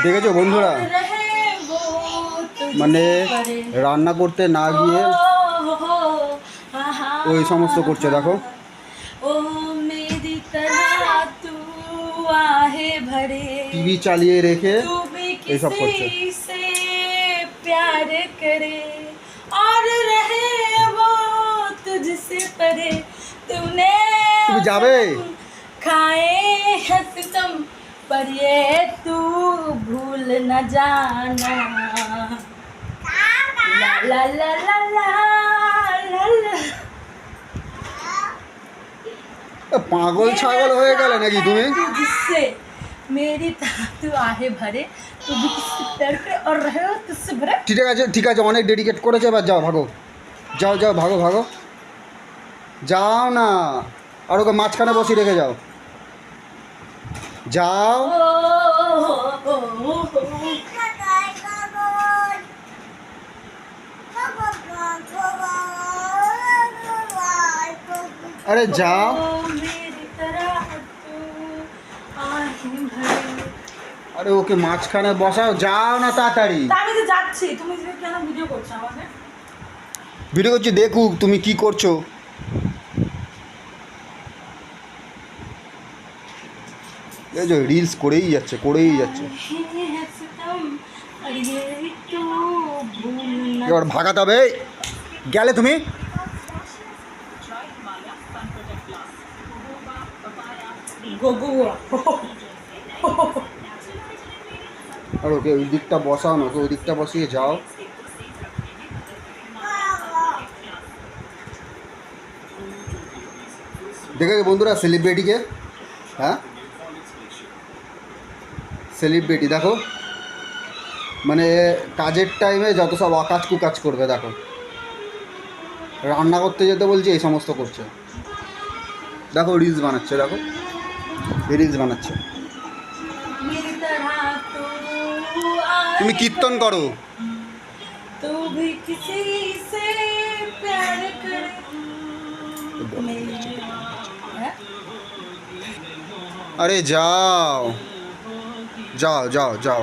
দেখেছো বন্ধুরা, মানে রান্না করতে না গিয়ে ওই সমস্ত করছে। দেখো টিভি চালিয়ে রেখে এইসব করছে। प्यार करे और रहे वो तुझसे परे तूने তুমি যাবে खाए है सितम पर ये तू भूल न जाना ला ला ला ला ला ला ला। পাগল ছাগল হয়ে গেলে নাকি তুমি? जिससे मेरी तरह तू आहे भरे तू भी किससे प्यार करे और रहे हो तुझसे भरे। ঠিক আছে ঠিক আছে, অনেক ডেডিকেট করেছে, এবার যাও ভাগো, যাও যাও ভাগো ভাগো, যাও না, আর ওকে মাঝখানে বসিয়ে রেখে যাও, যাও। আরে যাও, আরে ওকে মাঝখানে বসাও, যাও না তাড়াতাড়ি। আমি তো যাচ্ছি, তুমি কেন ভিডিও করছো আমাকে? ভিডিও করছি, দেখুক তুমি কি করছো। এই যে রিলস করেই যাচ্ছে করেই যাচ্ছে। এবার ভাগাতে হবে, গেলে তুমি। আর ওকে ওই দিকটা বসাও না, ওকে ওই দিকটা বসিয়ে যাও। দেখেছো বন্ধুরা সেলিব্রিটিকে? হ্যাঁ, সেলিব্রিটি দেখো, মানে কাজের টাইমে যত সব অকাজ কুকাজ করবে। দেখো রান্না করতে যেতে বলছে, এই সমস্ত করছে। দেখো রিলস বানাচ্ছে, দেখো রিলস বানাচ্ছে। তুমি কীর্তন করো। আরে যাও যাও যাও যাও।